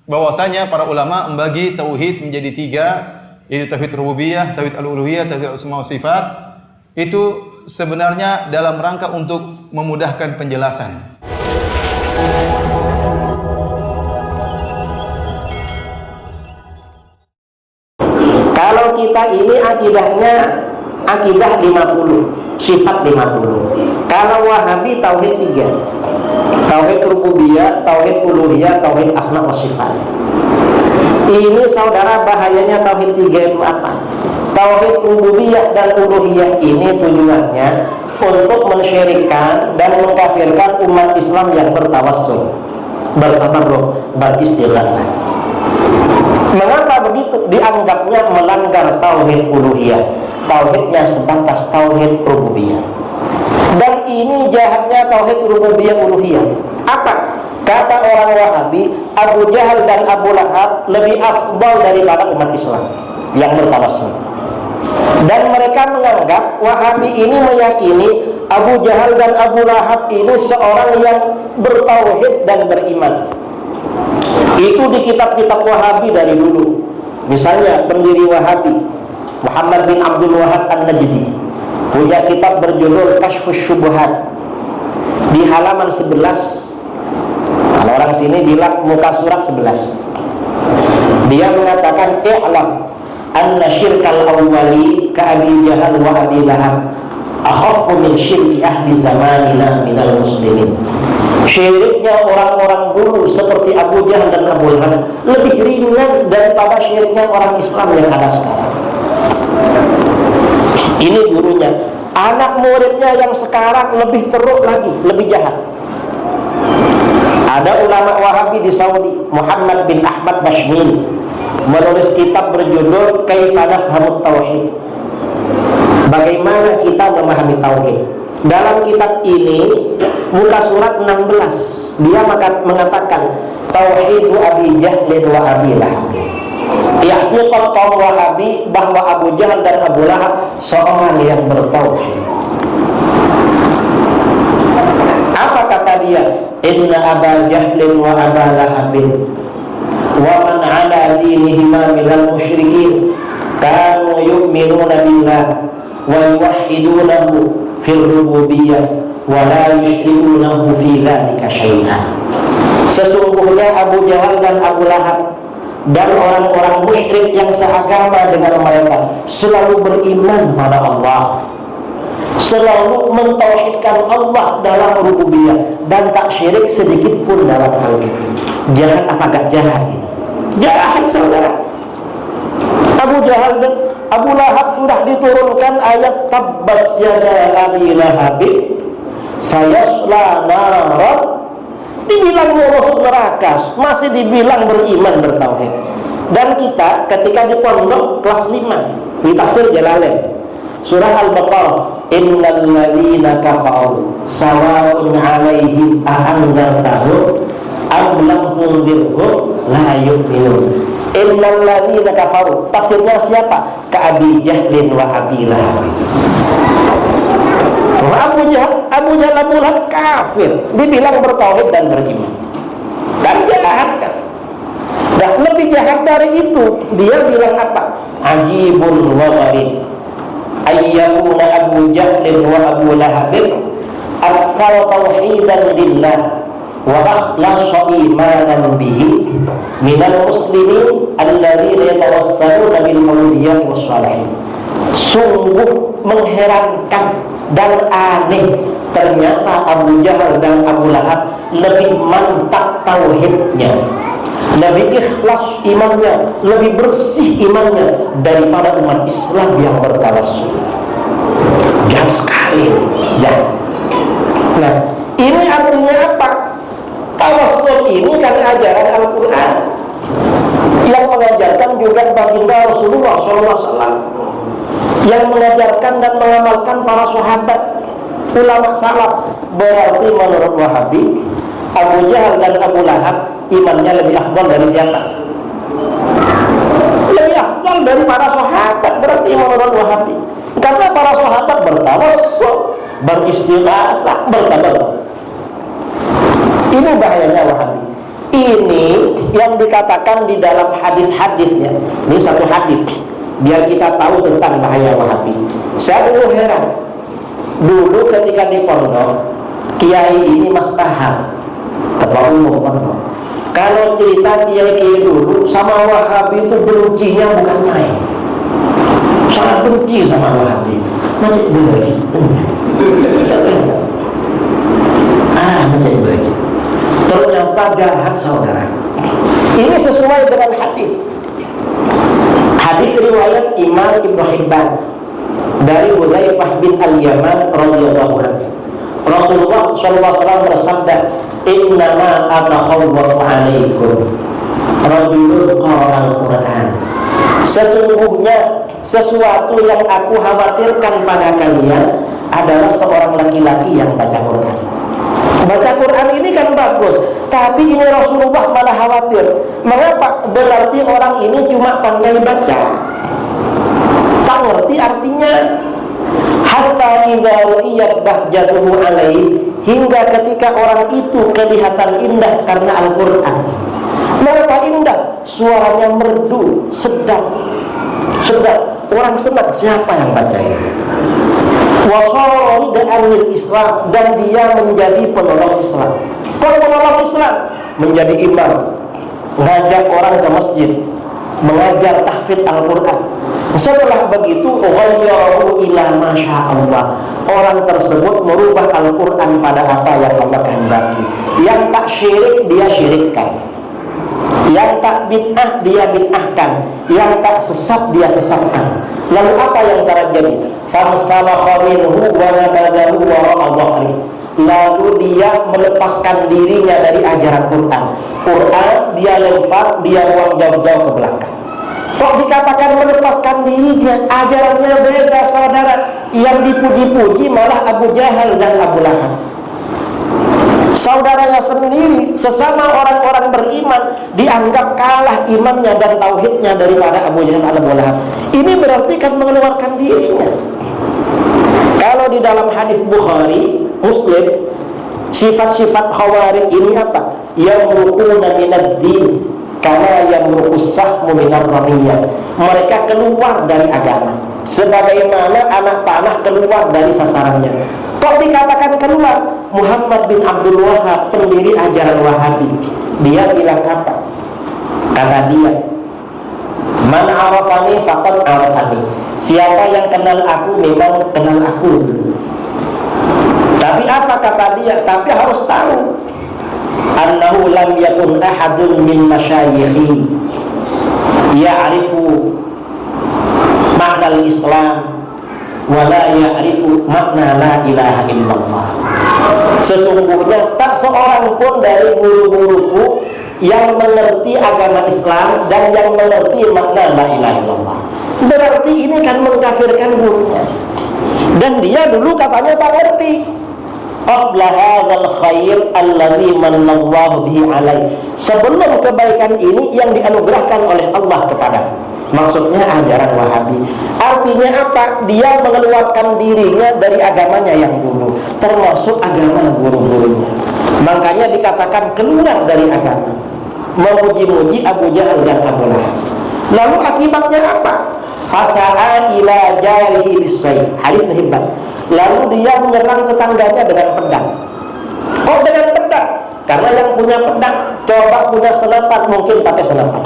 bahwasanya para ulama membagi tauhid menjadi tiga, yaitu tauhid rububiyah, tauhid al-uluhiyah, tauhid asma wa sifat. Itu sebenarnya dalam rangka untuk memudahkan penjelasan. Kalau kita ini akidahnya akidah 50, sifat 50. Kalau Wahabi tauhid 3. Tauhid rububiyah, tauhid uluhiyah, tauhid asma wa sifat. Ini saudara bahayanya tauhid 3 itu apa? Tauhid rububiyah dan uluhiyah ini tujuannya untuk mensyirikkan dan mengkafirkan umat Islam yang bertawassul, bertabarruk, beristighatsah. Mengapa begitu? Dianggapnya melanggar tauhid uluhiyah. Tauhidnya sebatas tauhid rububiyah. Dan ini jahatnya tauhid rububiyah uluhiyah. Apa? Kata orang Wahabi, Abu Jahal dan Abu Lahab lebih afdal daripada umat Islam yang bertawassul. Dan mereka menganggap Wahabi ini meyakini Abu Jahal dan Abu Lahab ini seorang yang bertauhid dan beriman. Itu di kitab-kitab Wahabi dari dulu. Misalnya pendiri Wahabi Muhammad bin Abdul Wahab An-Najdi punya kitab berjudul Kashfus Syubhat. Di halaman 11, kalau orang sini bilang muka surat 11, dia mengatakan i'lam anna syirkal awwali ka Abi Jahal wa Abi Lahab akhaffu min syirki ahli zamanina minal muslimin. Syiriknya orang-orang dulu seperti Abu Jahal dan Abu Lahab lebih ringan daripada syiriknya orang Islam yang ada sekarang. Ini gurunya. Anak muridnya yang sekarang lebih teruk lagi, lebih jahat. Ada ulama Wahabi di Saudi, Muhammad bin Ahmad Bashmin, menulis kitab berjudul Kaifa Nafhamut Tauhid. Bagaimana kita memahami tauhid? Dalam kitab ini muka surat 16 dia mengatakan tauhidu Abi Jahl wa Abi Lahab. I'tiqad kaum Wahabi bahwa Abu Jahal dan Abu Lahab seorang yang bertauhid. Apa kata dia? Inna Aba Jahl wa Aba Lahab wa man ala dinihima minal musyrikin kanu yu'minuna billah wa yuwahhidunahu fil rububiyyah wa la yusyricunahu fi dzalika syai'an. Sesungguhnya Abu Jahal dan Abu Lahab dan orang-orang musyrik yang seagama dengan mereka selalu beriman pada Allah, selalu mentauhidkan Allah dalam rububiyah dan tak syirik sedikit pun dalam hal itu. Jahat apa gak jahat ini? Jahat saudara. Abu Jahal dan Abu Lahab sudah diturunkan ayat tabbat yada Abi Lahab sayasla naran, dibilang mau masuk neraka, masih dibilang beriman bertauhid. Dan kita ketika di pondok kelas 5 di tafsir Jalalain surah Al-Baqarah, innal ladzina kafaru sawa'un 'alaihim a'anzartahum am lam tunzirhum la yu'minun. Innal ladzina kafaru, tafsirnya siapa? Ka Abi Jahlin wa Abi Lahab. Abu Jahal Abu Lahab kafir, dibilang bertauhid dan beriman. Dan jahat kan? Dan lebih jahat dari itu, dia bilang apa? Ajibun wa gharib ayyakuna Abu Jahlin wa Abu Lahab akthar tauhidan lillah wa akhlasa imanan bihi minal muslimin alladzina yatawassaluna bil awliya was salihin. Sungguh mengherankan dan aneh, ternyata Abu Jahal dan Abu Lahab lebih mantap tauhidnya, lebih ikhlas imannya, lebih bersih imannya daripada umat Islam yang bertawassul. Jahat sekali, jahat. Nah, ini artinya apa? Tawassul ini kan ajaran Al-Quran yang mengajarkan juga baginda Rasulullah SAW, yang mengajarkan dan mengamalkan para sahabat, ulama salaf. Berarti menurut Wahabi, Abu Jahal dan Abu Lahab imannya lebih afdal dari siapa? Lebih afdal dari para sahabat, berarti menurut Wahabi. Karena para sahabat bertawassul, beristighatsah, bertabarruk. Ini bahayanya Wahabi. Ini yang dikatakan di dalam hadis-hadisnya. Ini satu hadis biar kita tahu tentang bahaya Wahabi. Saya dulu heran. Dulu ketika di pondok, kiai ini Mas Tahar, ketua umum pondok, kalau cerita kiai dulu sama Wahabi itu bencinya bukan main. Sangat benci sama Wahabi. Macet benci, macet benci. Ternyata jahat saudara. Ini sesuai dengan hadis. Hadis riwayat Imam Ibnu Hibban dari Hudzaifah bin Al-Yaman radhiyallahu anhu. Rasulullah sallallahu alaihi wasallam bersabda, "Innama atakhawwafu 'alaikum rajulun qara'al Qur'an." Sesungguhnya sesuatu yang aku khawatirkan pada kalian adalah seorang laki-laki yang baca Quran. Baca Quran ini kan bagus, tapi ini Rasulullah malah khawatir. Mengapa? Berarti orang ini cuma pandai baca, tak ngerti artinya. Hatta idza ru'iyat bahjatuhu alaihi, hingga ketika orang itu kelihatan indah karena Al-Quran. Mengapa indah? Suaranya merdu, sedap. Orang senang. Siapa yang baca ini? Wa kharija Islam, dan dia menjadi penolong Islam. Kalau penolong Islam, menjadi imam, mengajak orang ke masjid, mengajar tahfidz Al-Quran. Setelah begitu, ghayyaru ila masya Allah, orang tersebut merubah Al-Quran pada apa yang Allah kehendaki. Yang tak syirik dia syirikkan, yang tak bid'ah dia bid'ahkan, yang tak sesat dia sesatkan. Lalu apa yang terjadi? Famsalakha minhu wa nabadahu wara'a dhahri. Lalu dia melepaskan dirinya dari ajaran Quran dia lempar, dia buang jauh-jauh ke belakang. Kok dikatakan melepaskan dirinya? Ajarannya beda saudara. Yang dipuji-puji malah Abu Jahal dan Abu Lahab. Saudaranya sendiri, sesama orang-orang beriman, dianggap kalah imannya dan tauhidnya daripada Abu Jahal dan Abu Lahab. Ini berarti kan mengeluarkan dirinya. Kalau di dalam hadis Bukhari, Muslim, sifat-sifat khawarij ini apa? Yamruquna minad-din kama yamruqus sahmu minar ramiyah. Mereka keluar dari agama sebagaimana anak panah keluar dari sasarannya. Kok dikatakan keluar? Muhammad bin Abdul Wahab, pendiri ajaran Wahabi, dia bilang apa? Kata dia, man arafani faqad arafani. Siapa yang kenal aku memang kenal aku. Tapi apa kata dia? Tapi harus tahu, annahu lam yakun ahadun min masyayikhi ya'rifu makna al-Islam wala ya'rifu makna la ilaha illallah. Sesungguhnya tak seorang pun dari guru-guruku yang mengerti agama Islam dan yang mengerti makna la ilaha illallah. Berarti ini kan mengkafirkan gurunya. Dan dia dulu katanya tak ngerti. Qabla hadzal khair alladzi manallahu bihi alai. Sebelum kebaikan ini yang dianugerahkan oleh Allah kepadaku. Maksudnya ajaran Wahabi. Artinya apa? Dia mengeluarkan dirinya dari agamanya yang dulu, termasuk agama guru-gurunya. Makanya dikatakan keluar dari agama, memuji-muji Abu Jahal dan Abu Lahab. Lalu akibatnya apa? Fasa'a ila jarihi bis-sayf. Hadits hebat. Lalu dia menyerang tetangganya dengan pedang. Kok dengan pedang? Karena yang punya pedang coba punya senapan, mungkin pakai senapan.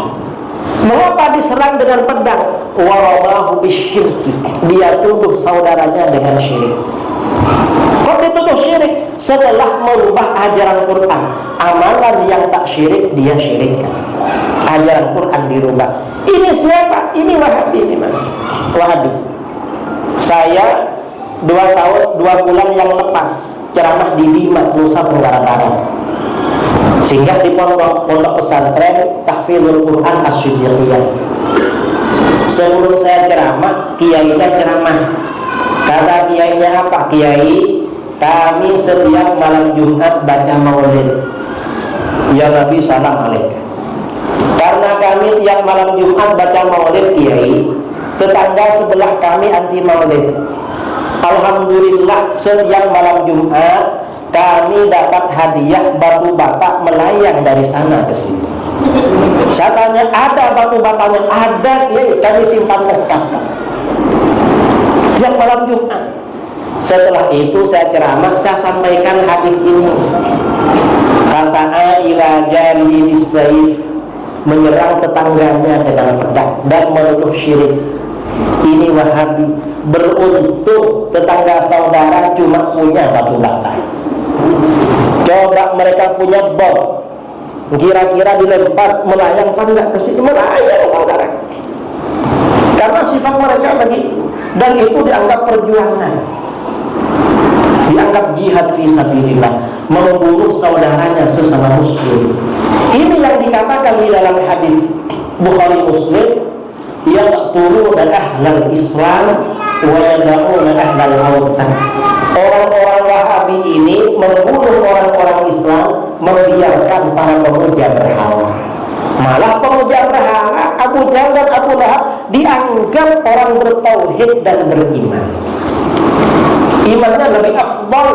Mengapa diserang dengan pedang? Waramahu bisyirki. Dia tuduh saudaranya dengan syirik. Kok dituduh syirik? Setelah merubah ajaran Quran, amalan yang tak syirik dia syirikkan. Ajaran Quran dirubah. Ini siapa? Ini Wahabi memang. Wahabi. Saya 2 bulan yang lepas ceramah di Bima, Nusa Tenggara Barat. Singgah di pondok pesantren Tahfidzul Quran As-Siddiqiyah. Sebelum saya ceramah, kiainya ceramah. Kata kiainya apa? Kiai, kami setiap malam Jumat baca maulid. Ya Nabi salam alaika. Karena kami tiap malam Jumat baca maulid kiai, tetangga sebelah kami anti maulid. Alhamdulillah setiap malam Jumat kami dapat hadiah batu bata melayang dari sana ke sini. Saya tanya, ada batu batanya? Ada, ya, kami simpan lengkap setiap malam Jumat. Setelah itu saya ceramah, saya sampaikan hadis ini. Fasa'a ila jarihi bisayf, menyerang tetangganya dengan pedang dan menuduh syirik. Ini Wahabi. Beruntung tetangga saudara cuma punya batu bata. Coba mereka punya bom, kira-kira dilempar melayang apa enggak ke sini? Melayang, saudara. Karena sifat mereka begitu, dan itu dianggap perjuangan, dianggap jihad fi sabilillah, membunuh saudaranya sesama muslim. Ini yang dikatakan di dalam hadis Bukhari Muslim, yaqtuluna ahlal Islam wa yad'una ahlal awthan. Orang-orang Wahabi ini membunuh orang-orang Islam, membiarkan para pemuja berhala. Malah pemuja berhala Abu Jahal dan Abu Lahab dianggap orang bertauhid dan beriman. Imannya lebih afdal